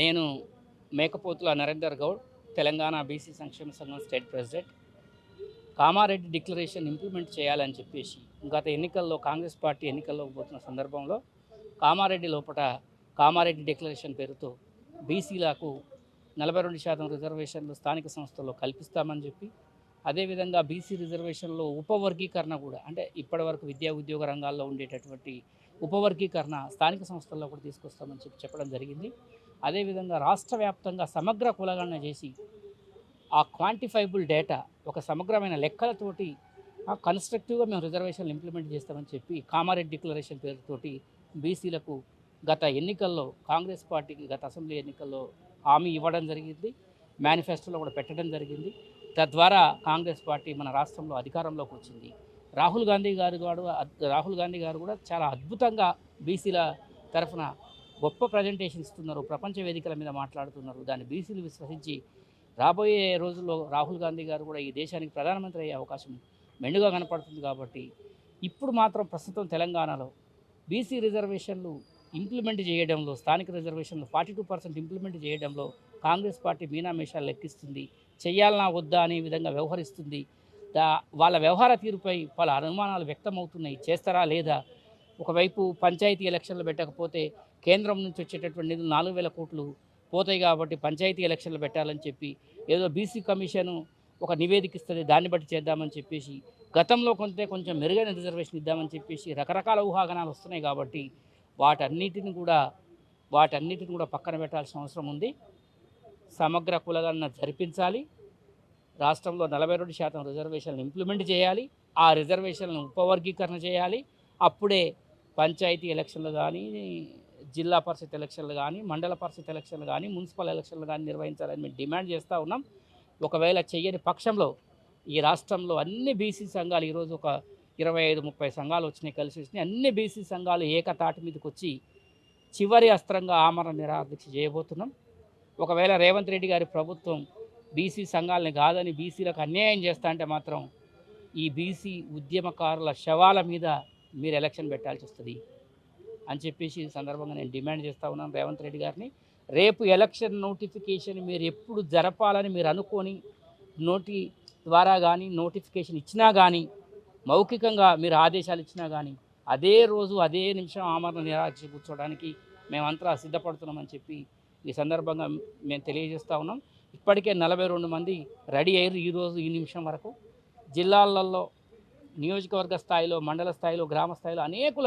నేను మేకపోతుల నరేందర్ గౌడ్, తెలంగాణ బీసీ సంక్షేమ సంఘం state president. Kamareddy declaration implement చేయాలని చెప్పేసి గత ఎన్నికల్లో కాంగ్రెస్ పార్టీ ఎన్నికల్లోకి పోతున్న సందర్భంలో కామారెడ్డి లోపల కామారెడ్డి డిక్లరేషన్ పేరుతో బీసీలకు 42% రిజర్వేషన్లు స్థానిక సంస్థల్లో కల్పిస్తామని చెప్పి, అదేవిధంగా బీసీ రిజర్వేషన్లో ఉపవర్గీకరణ కూడా, అంటే ఇప్పటివరకు విద్యా ఉద్యోగ రంగాల్లో ఉండేటటువంటి ఉపవర్గీకరణ స్థానిక సంస్థల్లో కూడా తీసుకొస్తామని చెప్పడం జరిగింది. అదేవిధంగా రాష్ట్ర వ్యాప్తంగా సమగ్ర కులగణన చేసి ఆ క్వాంటిఫైబుల్ డేటా, ఒక సమగ్రమైన లెక్కలతోటి కన్స్ట్రక్టివ్గా మేము రిజర్వేషన్లు ఇంప్లిమెంట్ చేస్తామని చెప్పి కామారెడ్డి డిక్లరేషన్ పేరుతోటి బీసీలకు గత ఎన్నికల్లో కాంగ్రెస్ పార్టీకి గత అసెంబ్లీ ఎన్నికల్లో హామీ ఇవ్వడం జరిగింది. మేనిఫెస్టోలో కూడా పెట్టడం జరిగింది. తద్వారా కాంగ్రెస్ పార్టీ మన రాష్ట్రంలో అధికారంలోకి వచ్చింది. రాహుల్ గాంధీ గారు కూడా చాలా అద్భుతంగా బీసీల తరఫున గొప్ప ప్రజెంటేషన్ ఇస్తున్నారు. ప్రపంచ వేదికల మీద మాట్లాడుతున్నారు. దాన్ని బీసీలు విశ్వసించి రాబోయే రోజుల్లో రాహుల్ గాంధీ గారు కూడా ఈ దేశానికి ప్రధానమంత్రి అయ్యే అవకాశం మెండుగా కనపడుతుంది. కాబట్టి ఇప్పుడు మాత్రం ప్రస్తుతం తెలంగాణలో బీసీ రిజర్వేషన్లు ఇంప్లిమెంట్ చేయడంలో, స్థానిక రిజర్వేషన్లు 42% ఇంప్లిమెంట్ చేయడంలో కాంగ్రెస్ పార్టీ మీనామేషాలు లెక్కిస్తుంది. చెయ్యాలనా వద్దా అనే విధంగా వ్యవహరిస్తుంది. వాళ్ళ వ్యవహార తీరుపై పలు అనుమానాలు వ్యక్తమవుతున్నాయి. చేస్తారా లేదా? ఒకవైపు పంచాయతీ ఎలక్షన్లు పెట్టకపోతే కేంద్రం నుంచి వచ్చేటటువంటి నిధులు 4,000 కోట్లు పోతాయి కాబట్టి పంచాయతీ ఎలక్షన్లు పెట్టాలని చెప్పి, ఏదో బీసీ కమిషను ఒక నివేదిక ఇస్తుంది, దాన్ని బట్టి చేద్దామని చెప్పేసి, గతంలో కొంచెం మెరుగైన రిజర్వేషన్ ఇద్దామని చెప్పేసి రకరకాల ఊహాగానాలు వస్తున్నాయి. కాబట్టి వాటన్నిటిని కూడా పక్కన పెట్టాల్సిన అవసరం ఉంది. సమగ్ర కులగణన జరిపించాలి. రాష్ట్రంలో 42% రిజర్వేషన్లు ఇంప్లిమెంట్ చేయాలి. ఆ రిజర్వేషన్లను ఉపవర్గీకరణ చేయాలి. అప్పుడే పంచాయతీ ఎలక్షన్లు కానీ, జిల్లా పరిషత్ ఎలక్షన్లు కానీ, మండల పరిషత్ ఎలక్షన్లు కానీ, మున్సిపల్ ఎలక్షన్లు కానీ నిర్వహించాలని మేము డిమాండ్ చేస్తూ ఉన్నాం. ఒకవేళ చెయ్యని పక్షంలో ఈ రాష్ట్రంలో అన్ని బీసీ సంఘాలు, ఈరోజు ఒక 25-30 సంఘాలు కలిసి వచ్చినాయి. అన్ని బీసీ సంఘాలు ఏకతాటి మీదకి వచ్చి చివరి అస్త్రంగా ఆమరణ నిరాదీక్ష చేయబోతున్నాం. ఒకవేళ రేవంత్ రెడ్డి గారి ప్రభుత్వం బీసీ సంఘాలని కాదని బీసీలకు అన్యాయం చేస్తా అంటే మాత్రం ఈ బీసీ ఉద్యమకారుల శవాల మీద మీరు ఎలక్షన్ పెట్టాల్సి వస్తుంది అని చెప్పేసి ఈ సందర్భంగా నేను డిమాండ్ చేస్తూ ఉన్నాను రేవంత్ రెడ్డి గారిని. రేపు ఎలక్షన్ నోటిఫికేషన్ మీరు ఎప్పుడు జరపాలని మీరు అనుకొని నోటి ద్వారా కానీ నోటిఫికేషన్ ఇచ్చినా కానీ, మౌఖికంగా మీరు ఆదేశాలు ఇచ్చినా కానీ, అదే రోజు అదే నిమిషం ఆమరణ నిరాదీక్ష కూర్చోవడానికి మేమంతా సిద్ధపడుతున్నామని చెప్పి ఈ సందర్భంగా మేము తెలియజేస్తూ ఉన్నాం. ఇప్పటికే 42 మంది రెడీ అయ్యారు. ఈరోజు ఈ నిమిషం వరకు జిల్లాలలో, నియోజకవర్గ స్థాయిలో, మండల స్థాయిలో, గ్రామ స్థాయిలో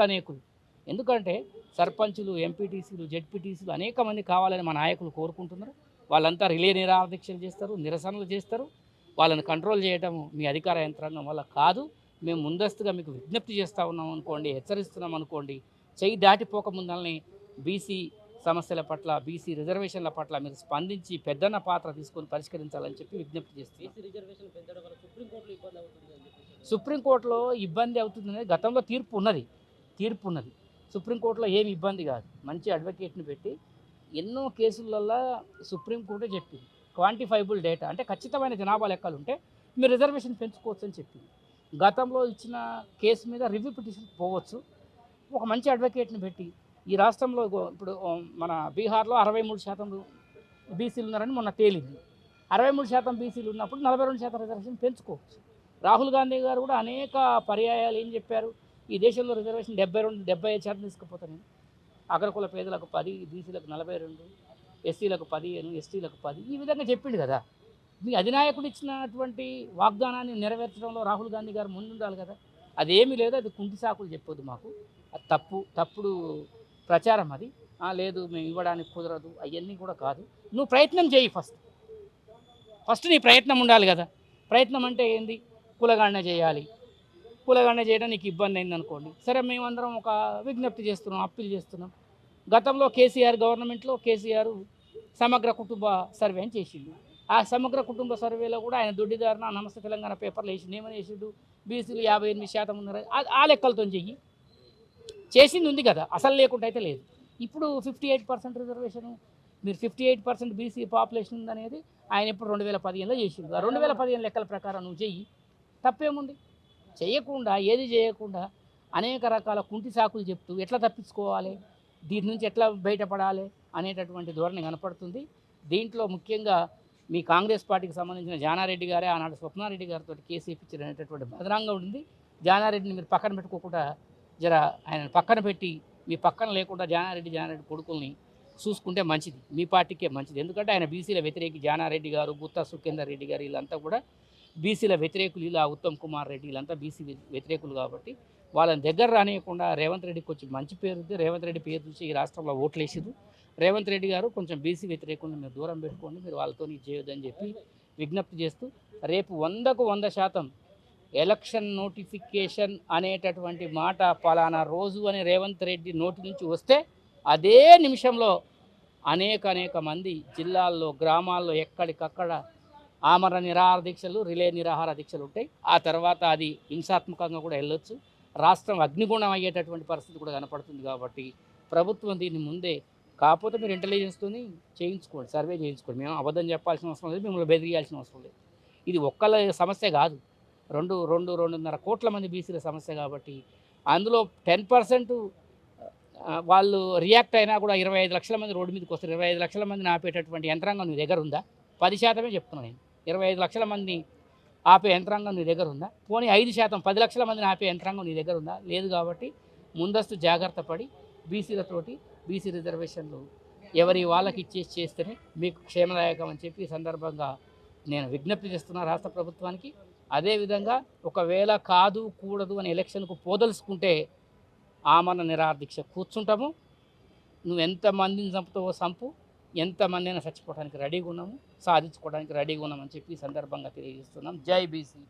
అనేకులు. ఎందుకంటే సర్పంచులు, ఎంపీటీసీలు, జెడ్పీటీసీలు అనేక మంది కావాలని మా నాయకులు కోరుకుంటున్నారు. వాళ్ళంతా రిలే నిరాదీక్షలు చేస్తారు, నిరసనలు చేస్తారు. వాళ్ళని కంట్రోల్ చేయడం మీ అధికార యంత్రాంగం వల్ల కాదు. మేము ముందస్తుగా మీకు విజ్ఞప్తి చేస్తూ ఉన్నాం అనుకోండి, హెచ్చరిస్తున్నాం అనుకోండి. చెయ్యి దాటిపోక ముందల్ని బీసీ సమస్యల పట్ల, బీసీ రిజర్వేషన్ల పట్ల మీరు స్పందించి పెద్దన్న పాత్ర తీసుకొని పరిష్కరించాలని చెప్పి విజ్ఞప్తి చేస్తుంది. సుప్రీంకోర్టులో ఇబ్బంది అవుతుందనేది గతంలో తీర్పు ఉన్నది. సుప్రీంకోర్టులో ఏమి ఇబ్బంది కాదు. మంచి అడ్వకేట్ని పెట్టి ఎన్నో కేసులల్లో సుప్రీంకోర్టే చెప్పింది, క్వాంటిఫైబుల్ డేటా అంటే ఖచ్చితమైన జనాభా లెక్కలు ఉంటే మీరు రిజర్వేషన్ పెంచుకోవచ్చు అని చెప్పింది. గతంలో ఇచ్చిన కేసు మీద రివ్యూ పిటిషన్ పోవచ్చు. ఒక మంచి అడ్వకేట్ని పెట్టి ఈ రాష్ట్రంలో ఇప్పుడు మన బీహార్లో 63% బీసీలు ఉన్నారని మొన్న తేలింది. 63% బీసీలు ఉన్నప్పుడు 42% రిజర్వేషన్ పెంచుకోవచ్చు. రాహుల్ గాంధీ గారు కూడా అనేక పర్యాయాలు ఏం చెప్పారు, ఈ దేశంలో రిజర్వేషన్ 75% తీసుకుపోతాను, అగ్రకుల పేదలకు 10, బీసీలకు 42, ఎస్సీలకు 15, ఎస్టీలకు 10, ఈ విధంగా చెప్పిండు కదా. మీ అధినాయకుడు ఇచ్చినటువంటి వాగ్దానాన్ని నెరవేర్చడంలో రాహుల్ గాంధీ గారు ముందుండాలి కదా. అదేమీ లేదు, అది కుంటి సాకులు చెప్పొద్దు మాకు. అది తప్పుడు ప్రచారం అది. లేదు మేము ఇవ్వడానికి కుదరదు, అవన్నీ కూడా కాదు. నువ్వు ప్రయత్నం చేయి. ఫస్ట్ నీ ప్రయత్నం ఉండాలి కదా. ప్రయత్నం అంటే ఏంది? కులగణన చేయాలి. కులగణన చేయడం నీకు ఇబ్బంది అయింది అనుకోండి, సరే మేమందరం ఒక విజ్ఞప్తి చేస్తున్నాం, అప్పీల్ చేస్తున్నాం. గతంలో కేసీఆర్ గవర్నమెంట్లో కేసీఆర్ సమగ్ర కుటుంబ సర్వే అని చేసిండు. ఆ సమగ్ర కుటుంబ సర్వేలో కూడా ఆయన దొడ్డిదారిన నమస్తే తెలంగాణ పేపర్లో వేసిండు. ఏమని వేసిండు? బీసీలు 58% ఉన్నారు. ఆ లెక్కలతో చెయ్యి. చేసింది ఉంది కదా, అసలు లేకుండా అయితే లేదు. ఇప్పుడు 58% రిజర్వేషన్, మీరు 58% బీసీ పాపులేషన్ ఉందనేది ఆయన ఇప్పుడు 2015లో చేసిండు. ఆ 2015 లెక్కల ప్రకారం నువ్వు చెయ్యి, తప్పేముంది? ఏది చేయకుండా అనేక రకాల కుంటి సాకులు చెప్తూ ఎట్లా తప్పించుకోవాలి? దీని నుంచి ఎట్లా బయటపడాలి అనేటటువంటి ధోరణి కనపడుతుంది. దీంట్లో ముఖ్యంగా మీ కాంగ్రెస్ పార్టీకి సంబంధించిన జానారెడ్డి గారే ఆనాడు స్వప్నారెడ్డి గారితో కేసు ఇప్పించారు అనేటటువంటి బదనాంగా ఉంది. జానారెడ్డిని మీరు పక్కన పెట్టుకోకుండా జర ఆయన పక్కన పెట్టి మీ పక్కన లేకుండా జానారెడ్డి కొడుకుల్ని చూసుకుంటే మంచిది, మీ పార్టీకే మంచిది. ఎందుకంటే ఆయన బీసీల వ్యతిరేకి జానారెడ్డి గారు, గుత్తా సుఖేందర్ రెడ్డి గారు వీళ్ళంతా కూడా బీసీల వ్యతిరేకులు. ఇలా ఉత్తమ్ కుమార్ రెడ్డి వీళ్ళంతా బీసీ వ్యతిరేకులు కాబట్టి వాళ్ళని దగ్గర రానియకుండా రేవంత్ రెడ్డికి కొంచెం మంచి పేరు ఉంది. రేవంత్ రెడ్డి పేరు చూసి ఈ రాష్ట్రంలో ఓట్లు వేసిరు. రేవంత్ రెడ్డి గారు కొంచెం బీసీ వ్యతిరేకులను మీరు దూరం పెట్టుకోండి, మీరు వాళ్ళతో చేయొద్దని చెప్పి విజ్ఞప్తి చేస్తూ రేపు 100% ఎలక్షన్ నోటిఫికేషన్ అనేటటువంటి మాట పలానా రోజు అని రేవంత్ రెడ్డి నోటి నుంచి వస్తే అదే నిమిషంలో అనేక మంది జిల్లాల్లో గ్రామాల్లో ఎక్కడికక్కడ ఆమరణ నిరాహార దీక్షలు, రిలే నిరాహార దీక్షలు ఉంటాయి. ఆ తర్వాత అది హింసాత్మకంగా కూడా వెళ్ళొచ్చు. రాష్ట్రం అగ్నిగుణం అయ్యేటటువంటి పరిస్థితి కూడా కనపడుతుంది. కాబట్టి ప్రభుత్వం దీన్ని ముందే, కాకపోతే మీరు ఇంటెలిజెన్స్తో చేయించుకోండి, సర్వే చేయించుకోండి. మేము అబద్ధం చెప్పాల్సిన అవసరం లేదు, మిమ్మల్ని బెదిరియాల్సిన అవసరం లేదు. ఇది ఒక్కళ్ళ సమస్య కాదు, 2.5 కోట్ల మంది బీసీల సమస్య. కాబట్టి అందులో 10% వాళ్ళు రియాక్ట్ అయినా కూడా 25 లక్షల మంది రోడ్డు మీదకి వస్తారు. 25 లక్షల మందిని ఆపేటటువంటి యంత్రాంగం నీ దగ్గర ఉందా? 10% చెప్తున్నాను నేను. 25 లక్షల మంది ఆపే యంత్రాంగం నీ దగ్గర ఉందా? పోనీ 5%, 10 లక్షల మందిని ఆపే యంత్రాంగం నీ దగ్గర ఉందా? లేదు. కాబట్టి ముందస్తు జాగ్రత్త పడి బీసీలతోటి బీసీ రిజర్వేషన్లు ఎవరి వాళ్ళకి చేస్తేనే మీకు క్షేమదాయకం అని చెప్పి సందర్భంగా నేను విజ్ఞప్తి చేస్తున్నా రాష్ట్ర ప్రభుత్వానికి. అదేవిధంగా ఒకవేళ కాదు కూడదు అని ఎలక్షన్కు పోదలుచుకుంటే ఆమరణ నిరాహార దీక్ష కూర్చుంటాము. నువ్వు ఎంతమందిని చంపుతావో చంపు, ఎంతమంది అయినా చచ్చిపోవడానికి రెడీగా ఉన్నాము, సాధించుకోవడానికి రెడీగా ఉన్నామని చెప్పి సందర్భంగా తెలియజేస్తున్నాం. జై బీసీ.